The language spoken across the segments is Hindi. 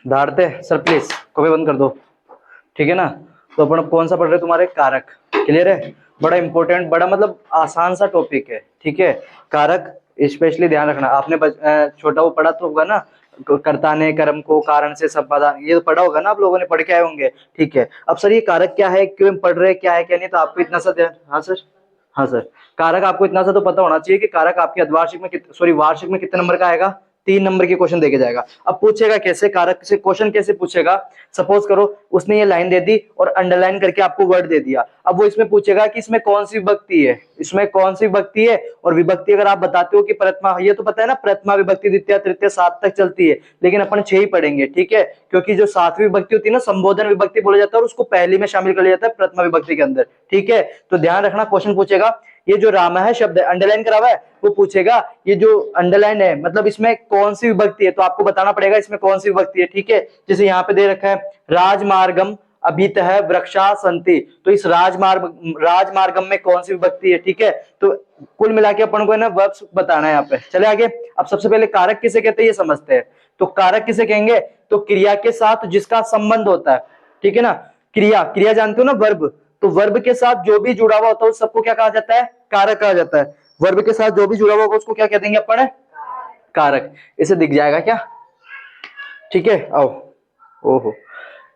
धारते सर प्लीज कॉपी बंद कर दो, ठीक है ना। तो अपन कौन सा पढ़ रहे हैं, तुम्हारे कारक। क्लियर है, बड़ा इंपॉर्टेंट, बड़ा मतलब आसान सा टॉपिक है, ठीक है। कारक स्पेशली ध्यान रखना। आपने छोटा वो पढ़ा तो होगा ना, कर्ता ने कर्म को कारण से संपादन, ये तो पढ़ा होगा ना, आप लोगों ने पढ़ के आए होंगे, ठीक है। अब सर ये कारक क्या है, क्यों पढ़ रहे हैं, क्या है क्या नहीं, तो आपको इतना सा ध्यान। हाँ सर, हाँ सर, कारक आपको इतना सा तो पता होना चाहिए कि कारक आपके अर्धवार्षिक में सॉरी वार्षिक में कितने नंबर का आएगा, 3 नंबर के क्वेश्चन देके जाएगा। अब पूछेगा कैसे, कारक से क्वेश्चन कैसे पूछेगा। सपोज करो उसने ये लाइन दे दी और अंडरलाइन करके आपको वर्ड दे दिया। अब वो इसमें पूछेगा कि इसमें कौन सी विभक्ति है, इसमें कौन सी विभक्ति है। और विभक्ति अगर आप बताते हो कि प्रथमा, ये तो पता है ना, प्रथमा विभक्ति द्वितीय तृतीय 7 तक चलती है, लेकिन अपन 6 ही पढ़ेंगे, ठीक है। क्योंकि जो 7वीं विभक्ति होती है ना, संबोधन विभक्ति बोला जाता है, और उसको पहली में शामिल कर लिया जाता है प्रथमा विभक्ति के अंदर, ठीक है। तो ध्यान रखना, क्वेश्चन पूछेगा ये जो राम है शब्द है अंडरलाइन करा हुआ है, वो पूछेगा ये जो अंडरलाइन है मतलब इसमें कौन सी विभक्ति है, तो आपको बताना पड़ेगा इसमें कौन सी विभक्ति है, ठीक है। जैसे यहाँ पे दे रखा है राजमार्गम अभितः वृक्षा संति, तो इस राजमार्गम में कौन सी विभक्ति है, ठीक है। तो कुल मिला के अपन को ना वर्ब्स बताना है यहाँ पे। चले आगे। अब सबसे पहले कारक किसे कहते हैं ये समझते हैं। तो कारक किसे कहेंगे, तो क्रिया के साथ जिसका संबंध होता है, ठीक है ना। क्रिया, क्रिया जानते हो ना, वर्ब, तो वर्ब के साथ जो भी जुड़ा हुआ होता है उस सबको क्या कहा जाता है, कारक कहा जाता है। वर्ब के साथ जो भी जुड़ा हुआ होगा उसको क्या कह देंगे अपन, कारक। इसे दिख जाएगा क्या, ठीक है। आओ, ओहो,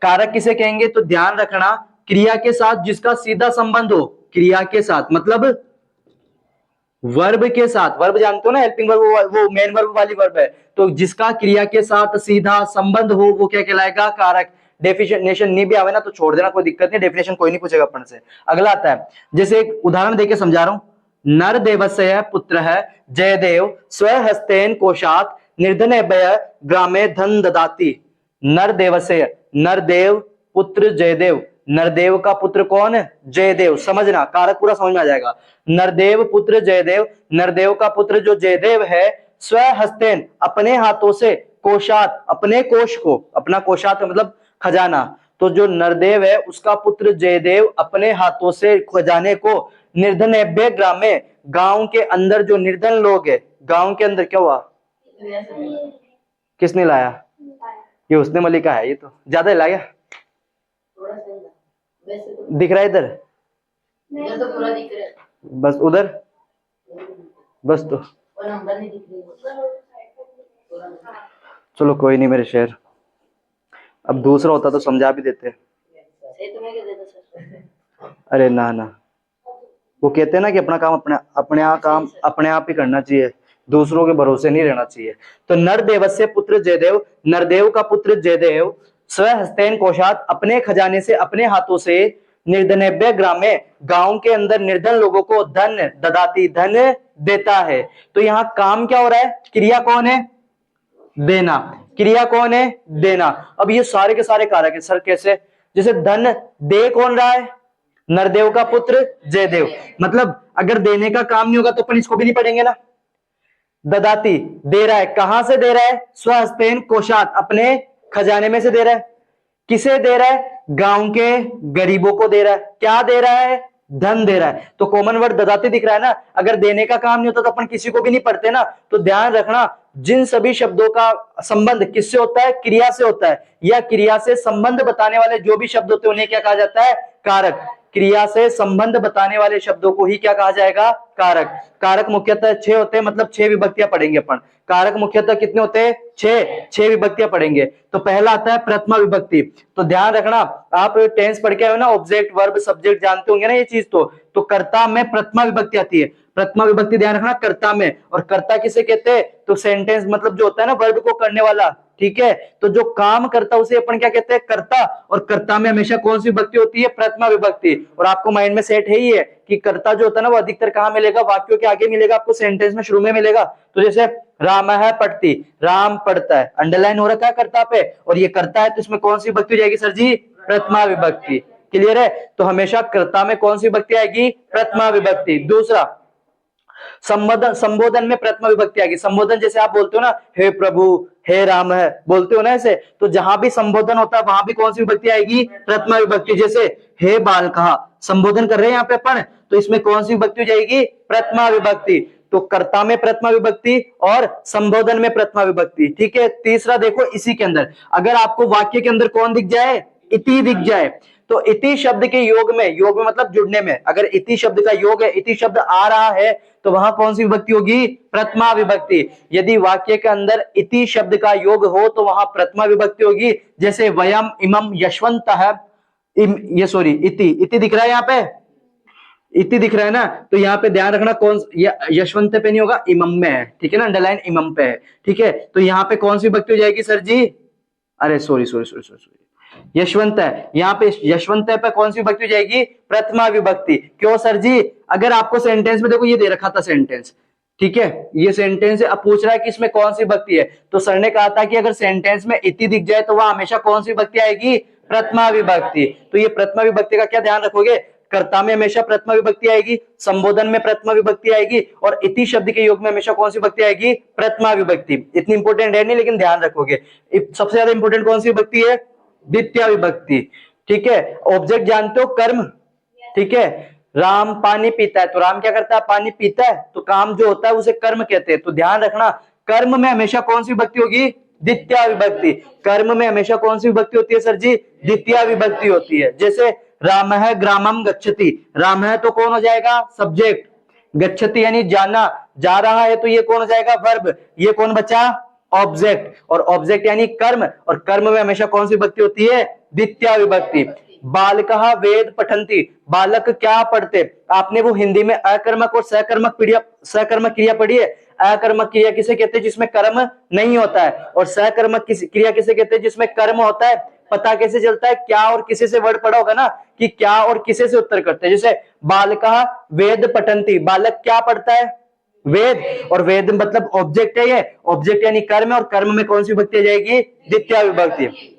कारक किसे कहेंगे, तो ध्यान रखना क्रिया के साथ जिसका सीधा संबंध हो, क्रिया के साथ मतलब वर्ब के साथ, वर्ब जानते हो ना, हेल्पिंग वर्ब, वो मेन वर्ब वाली वर्ब है, तो जिसका क्रिया के साथ सीधा संबंध हो वो क्या कहलाएगा, कारक। डेफिनेशन नहीं भी आवे ना तो छोड़ देना, कोई दिक्कत नहीं, डेफिनेशन कोई नहीं पूछेगा अपन से। अगला आता है, जैसे एक उदाहरण देके समझा रहा हूं। नर देवस्य पुत्र है जयदेव स्वहस्तेन कोशात निर्धनेभ्य ग्रामे धन ददाति। नर देवस्य, नरदेव पुत्र जयदेव, नरदेव का पुत्र कौन है, जयदेव। समझना, कारक पूरा समझ में आ जाएगा। नरदेव पुत्र जयदेव, नरदेव का पुत्र जो जयदेव है, स्वहस्तेन अपने हाथों से, कोशात अपने कोश को, अपना कोशात मतलब खजाना, तो जो नरदेव है उसका पुत्र जयदेव अपने हाथों से खजाने को निर्धनेभ्य ग्रामे, गांव के अंदर जो निर्धन लोग है, गांव के अंदर क्या हुआ, किसने लाया, ये उसने मलिका है, ये तो ज्यादा हिला गया, दिख रहा है इधर, तो पूरा दिख रहा है, बस उधर, बस तो नंबर नहीं दिख रही। चलो कोई नहीं मेरे शेर, अब दूसरा होता तो समझा भी देते। अरे ना ना, वो कहते हैं ना कि अपना काम अपने आप ही करना चाहिए, दूसरों के भरोसे नहीं रहना चाहिए। तो नरदेवस्य पुत्र जयदेव, नरदेव का पुत्र जयदेव स्वहस्तेन कोशात अपने खजाने से, अपने हाथों से, निर्धनेभ्य ग्रामे गांव के अंदर निर्धन लोगों को धन ददाती, धन देता है। तो यहाँ काम क्या हो रहा है, क्रिया कौन है, देना, क्रिया कौन है, देना। अब ये सारे के सारे कारक है सर, कैसे, जैसे धन दे कौन रहा है, नरदेव का पुत्र जयदेव, मतलब अगर देने का काम नहीं होगा तो अपन इसको भी नहीं पढ़ेंगे ना। ददाती दे रहा है, कहां से दे रहा है, स्वहस्तेन कोशात अपने खजाने में से दे रहा है। किसे दे रहा है, गांव के गरीबों को दे रहा है। क्या दे रहा है, धन दे रहा है। तो कॉमन वर्ड ददाती दिख रहा है ना, अगर देने का काम नहीं होता तो अपन किसी को भी नहीं पढ़ते ना। तो ध्यान रखना, जिन सभी शब्दों का संबंध किससे होता है, क्रिया से होता है, या क्रिया से संबंध बताने वाले जो भी शब्द होते हैं उन्हें क्या कहा जाता है, कारक। क्रिया से संबंध बताने वाले शब्दों को ही क्या कहा जाएगा, कारक। कारक मुख्यतः 6 होते हैं, मतलब 6 विभक्तियां पढ़ेंगे अपन। कारक मुख्यतः कितने होते हैं, 6 विभक्तियां पढ़ेंगे। तो पहला आता है प्रथमा विभक्ति। तो ध्यान रखना, आप टेंस पढ़ के आए हो ना, ऑब्जेक्ट वर्ब सब्जेक्ट जानते होंगे ना ये चीज। तो कर्ता में प्रथमा विभक्ति आती है। प्रथमा विभक्ति ध्यान रखना कर्ता में, और कर्ता किसे कहते हैं, तो सेंटेंस मतलब जो होता है ना वर्ब को करने वाला, ठीक है। तो जो काम करता उसे अपन क्या कहते हैं, कर्ता। और कर्ता में हमेशा कौन सी विभक्ति होती है, प्रथमा विभक्ति। और आपको माइंड में सेट है ही है कि कर्ता जो होता है ना वो अधिकतर कहां मिलेगा, वाक्यों के आगे मिलेगा, आपको सेंटेंस में शुरू में मिलेगा। तो जैसे राम है पढ़ती, राम पढ़ता है, अंडरलाइन हो रखा है कर्ता पे, और ये कर्ता है तो इसमें कौन सी विभक्ति हो जाएगी सर जी, प्रथमा विभक्ति। क्लियर है, तो हमेशा कर्ता में कौन सी विभक्ति आएगी, प्रथमा विभक्ति। दूसरा, संबोधन में प्रथमा विभक्ति आएगी। संबोधन जैसे आप बोलते हो ना, हे प्रभु, हे राम है, बोलते हो ना ऐसे, तो जहां भी संबोधन होता है वहां भी कौन सी विभक्ति आएगी, प्रथमा विभक्ति। जैसे हे बाल कहा, संबोधन कर रहे हैं यहाँ पे अपन, तो इसमें कौन सी विभक्ति हो जाएगी, प्रथमा विभक्ति। तो कर्ता में प्रथमा विभक्ति और संबोधन में प्रथमा विभक्ति। ठीक है, तीसरा देखो इसी के अंदर, अगर आपको वाक्य के अंदर कौन दिख जाए, इति दिख जाए, तो इति शब्द के योग में मतलब जुड़ने में, अगर इति शब्द का योग है, इति शब्द आ रहा है, तो वहां कौन सी विभक्ति होगी, प्रथमा विभक्ति। यदि वाक्य के अंदर इति शब्द का योग हो तो वहां प्रथमा विभक्ति होगी। जैसे वयम इमम यशवंतः, ये सॉरी इति दिख रहा है, यहाँ पे इति दिख रहा है ना, तो यहाँ पे ध्यान रखना कौन, यशवंत पे नहीं होगा, इमम में है। ठीक है ना, अंडरलाइन इमम पे है। ठीक है, तो यहाँ पे कौन सी विभक्ति हो जाएगी सर जी, अरे सॉरी यशवंत है, यहाँ पे यशवंत है पे कौन सी विभक्ति हो जाएगी, प्रथमा विभक्ति। क्यों सर जी, अगर आपको सेंटेंस में देखो ये दे रखा था सेंटेंस, ठीक है, ये सेंटेंस है, अब पूछ रहा है कि इसमें कौन सी विभक्ति है, तो सर ने कहा था कि अगर सेंटेंस में इति दिख जाए तो वह हमेशा कौन सी विभक्ति आएगी, प्रथमा विभक्ति। तो ये प्रथमा विभक्ति का क्या ध्यान रखोगे, कर्ता में हमेशा प्रथमा विभक्ति आएगी, संबोधन में प्रथमा विभक्ति आएगी, और इति शब्द के योग में हमेशा कौन सी विभक्ति आएगी, प्रथमा विभक्ति। इतनी इंपॉर्टेंट है नहीं, लेकिन ध्यान रखोगे। सबसे ज्यादा इंपॉर्टेंट कौन सी विभक्ति है, द्वितीय विभक्ति। ठीक है, ऑब्जेक्ट जानते हो, कर्म। ठीक है, राम पानी पीता है, तो राम क्या करता है, पानी पीता है, तो काम जो होता है उसे कर्म कहते हैं। तो ध्यान रखना, कर्म में हमेशा कौन सी विभक्ति होगी, द्वितीय विभक्ति। कर्म में हमेशा कौन सी विभक्ति होती है सर जी, द्वितीय विभक्ति होती है। जैसे राम है ग्रामम गच्छति, राम है तो कौन हो जाएगा, सब्जेक्ट, गच्छति यानी जाना, जा रहा है, तो ये कौन हो जाएगा, वर्ब, ये कौन बचा, ऑब्जेक्ट, और ऑब्जेक्ट यानी कर्म, और कर्म में हमेशा कौन सी विभक्ति होती है, द्वितीय विभक्ति। बालकः वेद पठन्ति, बालक क्या पढ़ते, आपने वो हिंदी में अकर्मक और सकर्मक क्रिया पढ़ी है। अकर्मक क्रिया किसे कहते हैं, जिसमें कर्म नहीं होता है, और सकर्मक क्रिया किसे कहते हैं, जिसमें कर्म होता है। पता कैसे चलता है, क्या और किसे से वर्ड पढ़ा होगा ना, कि क्या और किसे से उत्तर करते हैं। जैसे बालकः वेद पठन्ति, बालक क्या पढ़ता है, वेद, और वेद मतलब ऑब्जेक्ट है, ये ऑब्जेक्ट यानी कर्म, और कर्म में कौन सी विभक्ति आ जाएगी, द्वितीय विभक्ति।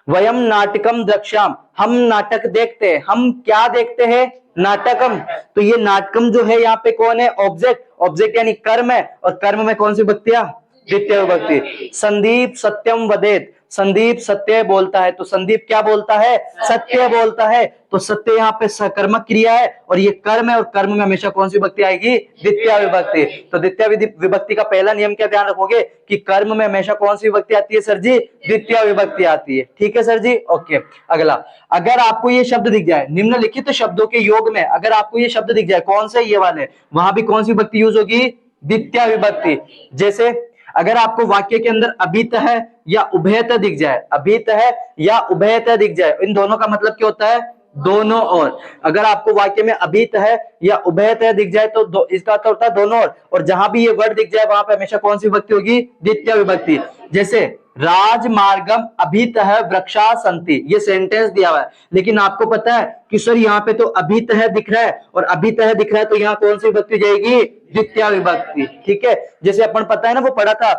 वयम नाटकम द्रक्ष्याम, हम नाटक देखते हैं, हम क्या देखते हैं, नाटकम, तो ये नाटकम जो है यहाँ पे कौन है, ऑब्जेक्ट, ऑब्जेक्ट यानी कर्म है, और कर्म में कौन सी विभक्तियां, द्वितीय विभक्ति। संदीप सत्यम वदेत, संदीप सत्य बोलता है, तो संदीप क्या बोलता है, सत्य बोलता है, तो सत्य यहाँ पे सकर्मक क्रिया है, और ये कर्म है, और कर्म में हमेशा कौन सी विभक्ति आएगी, द्वितीय विभक्ति। तो द्वितीय विभक्ति का पहला नियम क्या ध्यान रखोगे, कि कर्म में हमेशा कौन सी विभक्ति आती है सर जी, द्वितीय विभक्ति आती है। ठीक है सर जी, ओके। अगला, अगर आपको ये शब्द दिख जाए निम्नलिखित शब्दों के योग में, अगर आपको ये शब्द दिख जाए, कौन से, ये वाले, वहां भी कौन सी विभक्ति यूज होगी, द्वितीय विभक्ति। जैसे अगर आपको वाक्य के अंदर अभितः या उभयतः दिख जाए, अभितः या उभयतः दिख जाए, इन दोनों का मतलब क्या होता है, दोनों ओर। अगर आपको वाक्य में अभितः या उभयतः दिख जाए तो इसका अर्थ होता है दोनों ओर, और जहां भी ये वर्ड दिख जाए वहां पे हमेशा कौन सी विभक्ति होगी, द्वितीय विभक्ति। जैसे राजमार्गम अभितः वृक्षा सन्ति, ये सेंटेंस दिया हुआ है, लेकिन आपको पता है कि सर यहाँ पे तो अभितः दिख रहा है और अभितः दिख रहा है, तो यहाँ कौन सी विभक्ति जाएगी, द्वितीय विभक्ति। ठीक है, जैसे अपन पता है ना, वो पढ़ा था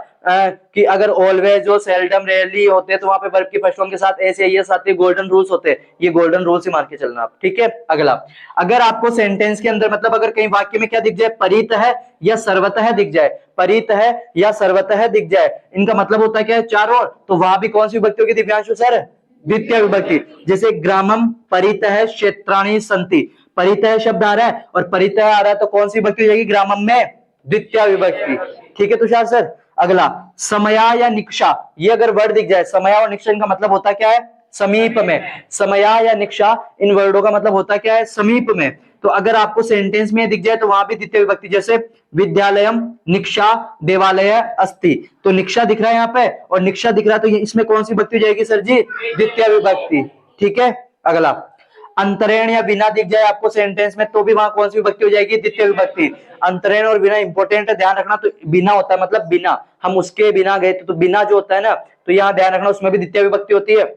कि अगर ऑलवेज और सेल्डम रेयरली होते हैं तो वहां पे वर्ब की फर्स्ट फॉर्म के साथ ऐसे ये साथ गोल्डन रूल्स होते हैं, ये गोल्डन रूल्स ही मार के चलना आप। ठीक है, अगला, अगर आपको सेंटेंस के अंदर मतलब अगर कहीं वाक्य में क्या दिख जाए, परितः या सर्वतः दिख जाए, परितः या सर्वतः दिख जाए, इनका मतलब होता है क्या है, चारों ओर, तो वहां भी कौन सी विभक्ति होगी दिव्यांशु सर, द्वितीय विभक्ति। जैसे ग्रामम परितः क्षेत्राणि सन्ति, परितः शब्द आ रहा है और परितः आ रहा है, तो कौन सी विभक्ति हो जाएगी, ग्रामम में द्वितीय विभक्ति। ठीक है तुषार सर। अगला, समया या निक्षा, ये अगर वर्ड दिख जाए, समया और निक्षा, इनका मतलब होता क्या है, समीप में। समया या निक्षा, इन वर्डों का मतलब होता क्या है, समीप में। तो अगर आपको सेंटेंस में दिख जाए तो वहां भी द्वितीय विभक्ति। जैसे विद्यालयम निक्षा देवालय अस्ति, तो निक्षा दिख रहा है यहाँ पे और निक्षा दिख रहा है, तो ये इसमें कौन सी विभक्ति हो जाएगी सर जी, द्वितीय विभक्ति। ठीक है, अगला, अंतरेण या बिना दिख जाए आपको सेंटेंस में, तो भी वहां कौन सी विभक्ति हो जाएगी, द्वितीय विभक्ति। अंतरेण और बिना इंपॉर्टेंट है, ध्यान रखना, तो बिना होता है मतलब बिना, हम उसके बिना गए तो बिना जो होता है ना, तो यहाँ ध्यान रखना, उसमें भी द्वितीय विभक्ति होती है।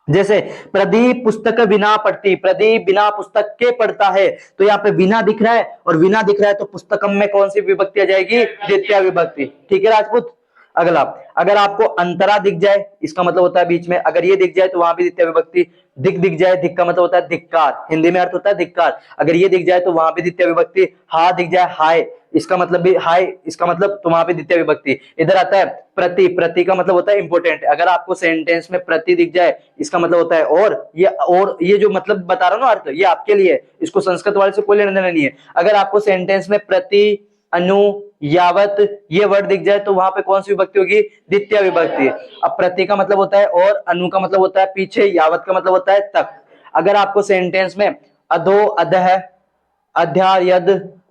जैसे प्रदीप पुस्तक बिना पढ़ती, प्रदीप बिना पुस्तक के पढ़ता है, तो यहाँ पे बिना दिख रहा है और बिना दिख रहा है, तो पुस्तकम में कौन सी विभक्ति आ जाएगी, द्वितीय विभक्ति। ठीक है राजपूत। अगला, अगर आपको अंतरा दिख जाए, इसका मतलब होता है बीच में, अगर ये दिख जाए तो वहां भी द्वितीय विभक्ति। दिख जाए, दिख का मतलब होता है धिक्कार, हिंदी में अर्थ होता है धिक्कार, अगर ये दिख जाए तो वहां भी द्वितीय विभक्ति। हा दिख जाए, हाय, इसका मतलब भी हाय, इसका मतलब तो वहां पे द्वितीय विभक्ति। इधर आता है प्रति, प्रति का मतलब होता है इंपोर्टेंट, अगर आपको सेंटेंस में प्रति दिख जाए, इसका मतलब होता है और ये जो मतलब बता रहा हूँ ना अर्थ, ये आपके लिए, इसको संस्कृत वाले से कोई लेना देना नहीं है। अगर आपको सेंटेंस में प्रति अनु, यावत, ये वर्ड दिख जाए तो वहां पे कौन सी विभक्ति होगी? द्वितीय विभक्ति। अब प्रति का मतलब होता है और, अनु का मतलब होता है पीछे, यावत का मतलब होता है तक। अगर आपको सेंटेंस में अधो, अधः, अध्या, यद,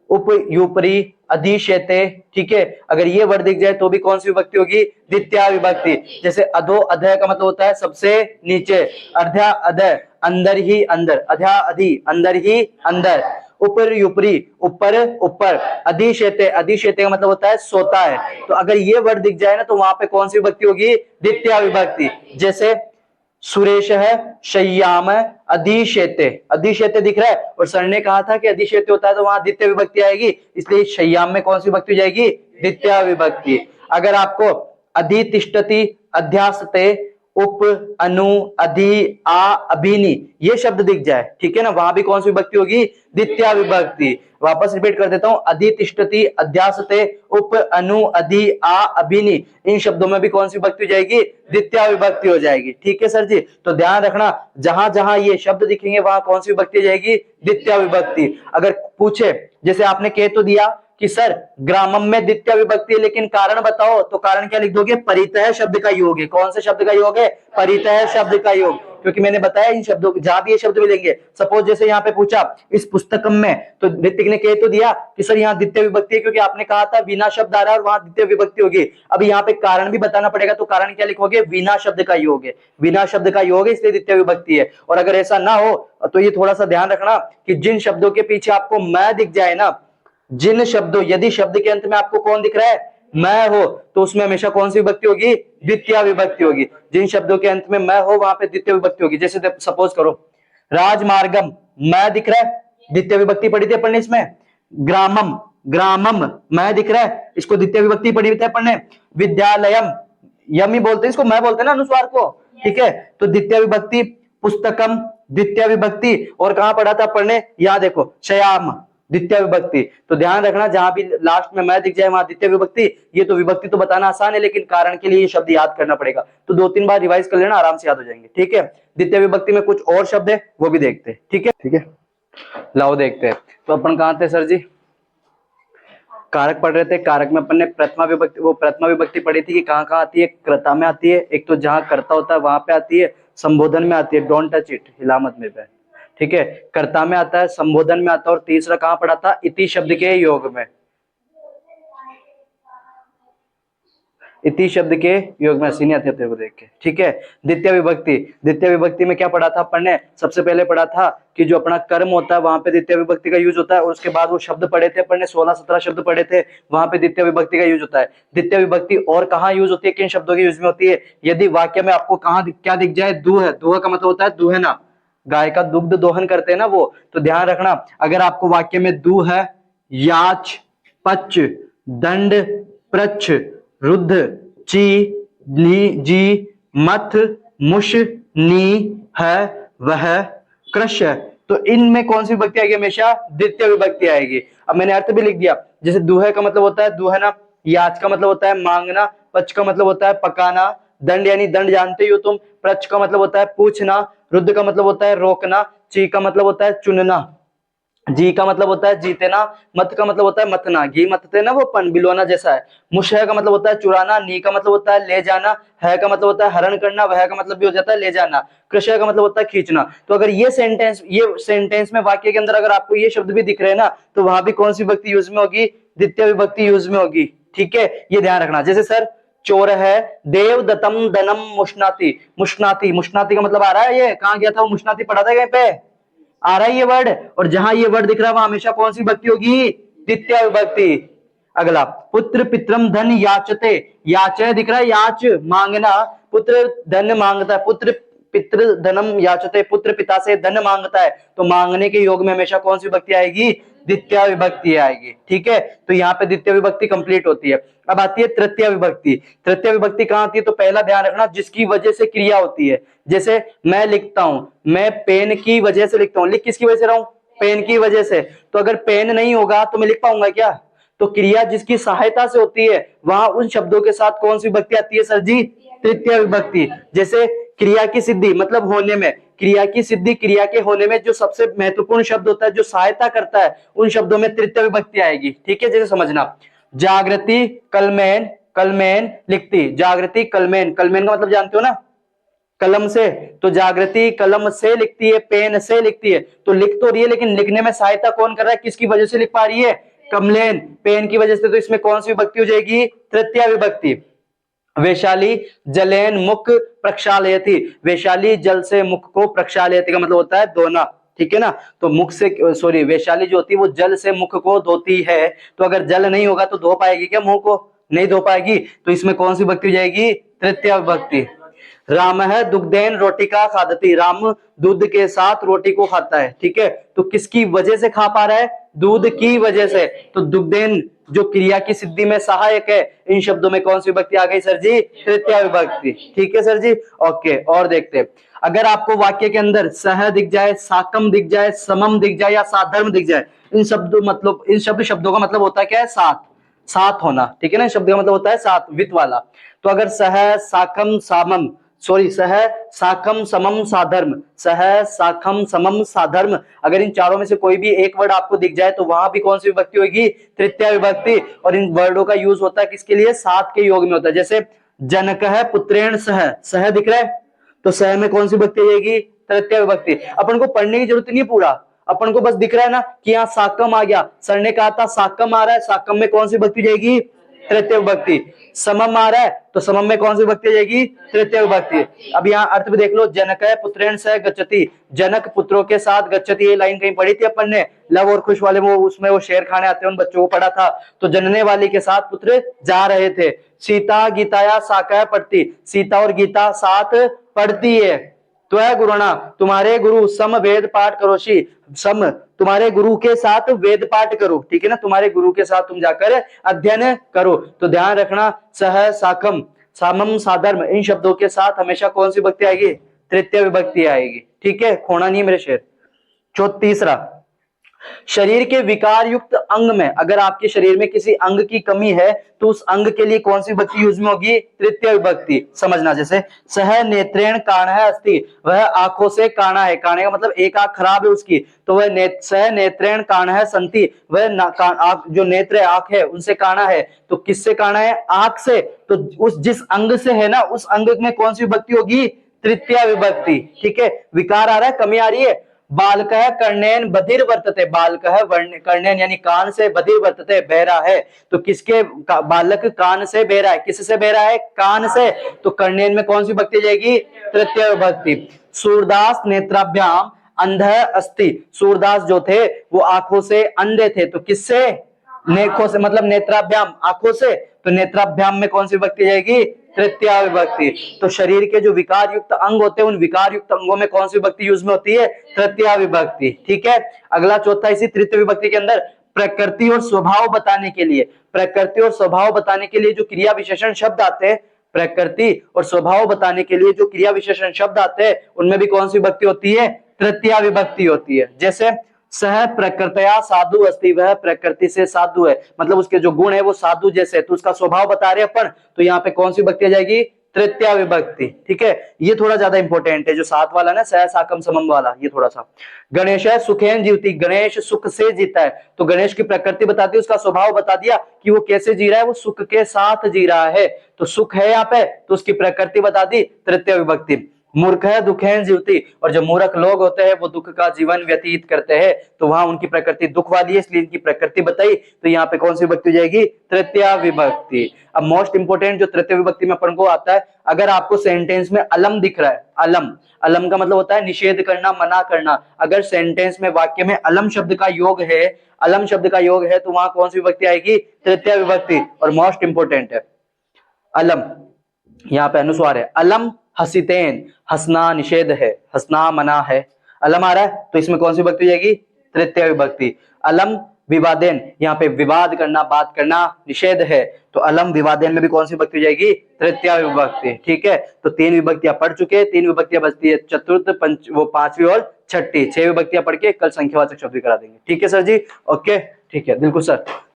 उप, यूपरी, अधिशेते, ठीक है, अगर ये वर्ड दिख जाए तो भी कौन सी विभक्ति होगी? द्वितीय विभक्ति। जैसे अधो, अधः का मतलब होता है सबसे नीचे, अर्ध्या, अधः, अंदर ही अंदर, अध्या, अधि, अंदर ही अंदर, ऊपर, यूपरी, ऊपर ऊपर, अधिशेते, अधिशेते का मतलब होता है सोता है। तो अगर ये वर्ड दिख जाए ना तो वहां पे कौन सी विभक्ति होगी? द्वितीय विभक्ति। जैसे सुरेश है शय्याम अधिशेते, अधिशेते दिख रहा है और सर ने कहा था कि अधिशेते होता है तो वहां द्वितीय विभक्ति आएगी, इसलिए शय्याम में कौन सी विभक्ति हो जाएगी? द्वितीय विभक्ति। अगर आपको अधितिष्ठति, अध्यासते, उप, अनु, अधि, आ, अभिनी ये शब्द दिख जाए, ठीक है ना, वहां भी कौन सी विभक्ति होगी? द्वितीय विभक्ति। वापस रिपीट कर देता हूं, अधितिष्ठति, अध्यासते, उप, अनु, अधि, आ, अभिनी, इन शब्दों में भी कौन सी विभक्ति हो जाएगी? द्वितीय विभक्ति हो जाएगी। ठीक है सर जी, तो ध्यान रखना जहां जहां ये शब्द दिखेंगे वहां कौन सी विभक्ति हो जाएगी? द्वितीय विभक्ति। अगर पूछे, जैसे आपने कह तो दिया कि सर ग्रामम में द्वितीय विभक्ति है लेकिन कारण बताओ, तो कारण क्या लिख दोगे? परितः शब्द का योग है। कौन से शब्द का योग है? परितः शब्द का योग। क्योंकि मैंने बताया इन शब्दों जहां भी ये शब्द मिलेंगे, सपोज जैसे यहाँ पे पूछा इस पुस्तकम में, तो ऋतिक ने कह तो दिया कि सर यहाँ द्वितीय विभक्ति है क्योंकि आपने कहा था बिना शब्द आ रहा है और वहां द्वितीय विभक्ति होगी। अब यहाँ पे कारण भी बताना पड़ेगा, तो कारण क्या लिखोगे? बिना शब्द का योग है, बिना शब्द का योग है इसलिए द्वितीय विभक्ति है। और अगर ऐसा ना हो तो ये थोड़ा सा ध्यान रखना कि जिन शब्दों के पीछे आपको मैं दिख जाए ना, जिन शब्दों, यदि शब्द के अंत में आपको कौन दिख रहा है? मैं हो, तो उसमें हमेशा कौन सी विभक्ति होगी? द्वितीय विभक्ति होगी। जिन शब्दों के अंत में मैं हो वहां पे द्वितीय विभक्ति होगी। जैसे सपोज करो राजमार्गम, मैं दिख रहा है, द्वितीय विभक्ति पढ़ी थी अपन ने इसमें। ग्रामम, ग्रामम मैं दिख रहा है, इसको द्वितीय विभक्ति पढ़ी थी अपन ने। विद्यालयम, यम ही बोलते हैं इसको, मैं बोलते हैं ना अनुस्वार को, ठीक है, तो द्वितीय विभक्ति। पुस्तकम द्वितीय विभक्ति। और कहां पढ़ा था अपन ने? यहां देखो शयाम द्वितीय विभक्ति। तो ध्यान रखना जहां भी लास्ट में मैं दिख जाए वहां द्वितीय विभक्ति। ये तो विभक्ति तो बताना आसान है लेकिन कारण के लिए ये शब्द याद करना पड़ेगा, तो 2-3 बार रिवाइज कर लेना, आराम से याद हो जाएंगे। ठीक है, द्वितीय विभक्ति में कुछ और शब्द है वो भी देखते हैं। ठीक है, ठीक है, लाओ देखते हैं। तो अपन कहां थे सर जी? कारक पढ़ रहे थे। कारक में अपन ने प्रथमा विभक्ति, वो प्रथमा विभक्ति पढ़ी थी कि कहां कहां आती है? कर्ता में आती है, एक तो जहां कर्ता होता है वहां पे आती है, संबोधन में आती है, डोंट टच इट, हिलामत में पे, ठीक है, कर्ता में आता है, संबोधन में आता है, और तीसरा कहां पढ़ा था? इति शब्द के योग में, इति शब्द के योग में, सीनी आती है को देख के। ठीक है, द्वितीय विभक्ति। द्वितीय विभक्ति में क्या पढ़ा था अपन ने? सबसे पहले पढ़ा था कि जो अपना कर्म होता है वहां पे द्वितीय विभक्ति का यूज होता है, और उसके बाद वो शब्द पढ़े थे अपन ने, 16-17 शब्द पढ़े थे, वहां पे द्वितीय विभक्ति का यूज होता है। द्वितीय विभक्ति और कहाँ यूज होती है, किन शब्दों के यूज में होती है? यदि वाक्य में आपको कहाँ क्या दिख जाए? दूह, दूह का मतलब होता है दुहना, गाय का दुग्ध दोहन करते हैं ना वो, तो ध्यान रखना अगर आपको वाक्य में दूह है, याच, पच, दंड, प्रच्छ, रुद्ध, ची, ली, जी, मथ, मुश, नी, है, वह, कृश, तो इनमें कौन सी विभक्ति आएगी? हमेशा द्वितीय विभक्ति आएगी। अब मैंने अर्थ भी लिख दिया, जैसे दूहे का मतलब होता है दुहना, याच का मतलब होता है मांगना, पच का मतलब होता है पकाना, दंड यानी दंड जानते ही हो तुम, प्रच का मतलब होता है पूछना, रुद्ध का मतलब होता है रोकना, ची का मतलब होता है चुनना, जी का मतलब होता है जीतना, मत का मतलब होता है मतना, घी मतते ना वो पन बिलवाना जैसा है, मुशह का मतलब होता है चुराना, नी का मतलब होता है ले जाना, है का मतलब होता है हरण करना, वह का मतलब भी हो जाता है ले जाना, कृषय का मतलब होता है खींचना। तो अगर ये सेंटेंस में वाक्य के अंदर अगर आपको ये शब्द भी दिख रहे हैं ना, तो वहां भी कौन सी विभक्ति यूज में होगी? द्वितीय विभक्ति यूज में होगी। ठीक है, ये ध्यान रखना। जैसे सर चोर है, देव दत्तम धनम मुष्णाति, मुष्णाति, मुष्णाति का मतलब आ रहा है, ये कहाँ गया था वो मुष्णाति पढ़ा था कहीं पे? आ रहा है ये वर्ड, और जहां ये वर्ड दिख रहा है वहां हमेशा कौन सी विभक्ति होगी? द्वितीय विभक्ति। अगला पुत्र पित्रम धन याचते, याचय दिख रहा है, याच मांगना, पुत्र धन मांगता है, पुत्र पितृ धनम याचते, पुत्र पिता से धन मांगता है, तो मांगने के योग में हमेशा कौन सी विभक्ति आएगी? द्वितीय विभक्ति आएगी। ठीक है, तो यहाँ पे द्वितीय विभक्ति कंप्लीट होती है। अब आती है तृतीय विभक्ति। तृतीय विभक्ति कहाँ आती है? तो पहला ध्यान रखना जिसकी वजह से क्रिया होती है। जैसे मैं लिखता हूं, मैं पेन की वजह से लिखता हूं, लिख किसकी वजह से रहा हूं? पेन की वजह से। तो अगर पेन नहीं होगा तो मैं लिख पाऊंगा क्या? तो क्रिया जिसकी सहायता से होती है वहां उन शब्दों के साथ कौन सी विभक्ति आती है सर जी? तृतीय विभक्ति। जैसे क्रिया की सिद्धि मतलब होने में, क्रिया की सिद्धि, क्रिया के होने में जो सबसे महत्वपूर्ण शब्द होता है, जो सहायता करता है, उन शब्दों में तृतीय विभक्ति आएगी। ठीक है, जैसे समझना, जागृति कलमेन, कलमेन लिखती, जागृति कलमेन, कलमेन का मतलब जानते हो ना, कलम से, तो जागृति कलम से लिखती है, पेन से लिखती है, तो लिख तो रही है लेकिन लिखने में सहायता कौन कर रहा है, किसकी वजह से लिख पा रही है, कमलेन, पेन की वजह से, तो इसमें कौन सी विभक्ति हो जाएगी, तृतीय विभक्ति। वैशाली जलेन मुख प्रक्षालयति, वैशाली जल से मुख को प्रक्षालयति का मतलब होता है धोना। ठीक है ना, तो मुख से, सॉरी, वैशाली जो होती है वो जल से मुख को धोती है, तो अगर जल नहीं होगा तो धो पाएगी क्या मुंह को, नहीं धो पाएगी, तो इसमें कौन सी विभक्ति हो जाएगी, तृतीय विभक्ति। राम है दुग्धेन रोटिका खादती, राम दूध के साथ रोटी को खाता है। ठीक है, तो किसकी वजह से खा पा रहा है, दूध की वजह से, तो दुग्धेन जो क्रिया की सिद्धि में सहायक है, इन शब्दों में कौन सी विभक्ति आ गई सर जी, तृतीय विभक्ति। ठीक है सर जी, ओके। और देखते हैं, अगर आपको वाक्य के अंदर सह दिख जाए, साकम दिख जाए, समम दिख जाए या साधर्म दिख जाए, इन शब्दों का मतलब होता है क्या है, साथ, साथ होना। ठीक है ना, शब्द का मतलब होता है साथ, वित वाला। तो अगर सह साकम सामम, सॉरी, सह साकम समम साधर्म, सह साकम समम साधर्म, अगर इन चारों में से कोई भी एक वर्ड आपको दिख जाए तो वहां भी कौन सी विभक्ति होगी, तृतीय विभक्ति। और इन वर्डों का यूज होता है किसके लिए, साथ के योग में होता है। जैसे जनक है पुत्रेण सह, सह दिख रहा है, तो सह में कौन सी विभक्ति आएगी, तृतीय विभक्ति। अपन को पढ़ने की जरूरत नहीं है पूरा, अपन को बस दिख रहा है ना कि यहाँ साकम आ गया, सर ने कहा था साकम आ रहा है, साकम में कौन सी विभक्ति जाएगी, तृतीय विभक्ति। समम आ रहा है, तो समम में कौन सी विभक्ति जाएगी, तृतीय विभक्ति। अब यहाँ अर्थ भी देख लो, जनक है पुत्रेण सह गच्छति, जनक पुत्रों के साथ गच्छति, ये लाइन कहीं पढ़ी थी अपन ने, लव और खुश वाले, वो उसमें वो शेर खाने आते हैं, उन बच्चों को पढ़ा था। तो जनने वाली के साथ पुत्र जा रहे थे। सीता गीताया साकह पढ़ती, सीता और गीता साथ पढ़ती है। तो है गुरुना, तुम्हारे गुरु सम वेद पाठ करोशी, सम तुम्हारे गुरु के साथ वेद पाठ करो। ठीक है ना, तुम्हारे गुरु के साथ तुम जाकर अध्ययन करो। तो ध्यान रखना, सह साकम सामम साधर्म, इन शब्दों के साथ हमेशा कौन सी विभक्ति आएगी, तृतीय विभक्ति आएगी। ठीक है, खोना नहीं मेरे शेर। तीसरा, शरीर के विकार युक्त अंग में, अगर आपके शरीर में किसी अंग की कमी है तो उस अंग के लिए कौन सी विभक्ति यूज में होगी, तृतीय विभक्ति। समझना, जैसे सह नेत्रेण काणः अस्ति, वह आंखों से काणा है, काणे का मतलब एक आंख खराब है उसकी, तो वह सह नेत्रेण काणः सन्ति, वह जो नेत्र है, आंख है, उनसे काणा है। तो किससे काणा है, आंख से, तो उस जिस अंग से है ना, उस अंग में कौन सी विभक्ति होगी, तृतीय विभक्ति। ठीक है, विकार आ रहा है, कमी आ रही है। बालकः कर्णेन बधिर वर्तते, बालकः कर्णेन यानी कान से, बधिर वर्तते बहरा है, तो किसके, बालक कान से बहरा है, किससे बहरा है, कान से, तो कर्णेन में कौन सी विभक्ति जाएगी, तृतीय विभक्ति। सूरदास नेत्राभ्याम अंधः अस्ति, सूरदास जो थे वो आंखों से अंधे थे, तो किससे, नेत्रों से, मतलब नेत्राभ्याम आंखों से, तो नेत्राभ्याम में कौन सी विभक्ति जाएगी, तृतीय विभक्ति। तो शरीर के जो विकार युक्त अंग होते हैं, उन विकार युक्त अंगों में कौन सी विभक्ति यूज में होती है, तृतीय विभक्ति। ठीक है, अगला चौथा, इसी तृतीय विभक्ति के अंदर प्रकृति और स्वभाव बताने के लिए, प्रकृति और स्वभाव बताने के लिए जो क्रिया विशेषण शब्द आते हैं, प्रकृति और स्वभाव बताने के लिए जो क्रिया विशेषण शब्द आते हैं, उनमें भी कौन सी विभक्ति होती है, तृतीय विभक्ति होती है। जैसे सह प्रकृतया साधु अस्ति, वह प्रकृति से साधु है, मतलब उसके जो गुण है वो साधु जैसे है, तो उसका स्वभाव बता रहे अपन, तो यहाँ पे कौन सी विभक्ति आ जाएगी, तृतीय विभक्ति। ठीक है, ये थोड़ा ज्यादा इंपॉर्टेंट है, जो सात वाला ना, सह साकम समम वाला, ये थोड़ा सा। गणेश है सुखेन जीवती, गणेश सुख से जीता है, तो गणेश की प्रकृति बता दी, उसका स्वभाव बता दिया कि वो कैसे जी रहा है, वो सुख के साथ जी रहा है, तो सुख है यहाँ पे, तो उसकी प्रकृति बता दी, तृतीय विभक्ति। मूर्ख है दुखेन जीवती, और जो मूर्ख लोग होते हैं वो दुख का जीवन व्यतीत करते हैं, तो वहां उनकी प्रकृति दुख वाली है, इसलिए इनकी प्रकृति बताई, तो यहाँ पे कौन सी विभक्ति हो जाएगी, तृतीय विभक्ति। अब मोस्ट इंपोर्टेंट जो तृतीय विभक्ति में अपन को आता है, अगर आपको सेंटेंस में अलम दिख रहा है, अलम, अलम का मतलब होता है निषेध करना, मना करना, अगर सेंटेंस में, वाक्य में अलम शब्द का योग है, अलम शब्द का योग है, तो वहां कौन सी विभक्ति आएगी, तृतीय विभक्ति। और मोस्ट इंपोर्टेंट है अलम, यहाँ पे अनुस्वार है, अलम हसीतेन, हंसना निषेध है, हंसना मना है, अलम आ रहा है, तो इसमें कौन सी विभक्ति जाएगी, तृतीय विभक्ति। अलम विवादेन, यहाँ पे विवाद करना, बात करना निषेध है, तो अलम विवादेन में भी कौन सी विभक्ति जाएगी, तृतीय विभक्ति। ठीक है, तो तीन विभक्तियां पढ़ चुके हैं, तीन विभक्तियां बचती है, चतुर्थ, वो पांचवी और छठी, 6 विभक्तियां पढ़ के कल संख्यावाचक शब्द भी करा देंगे। ठीक है सर जी, ओके, ठीक है, बिल्कुल सर।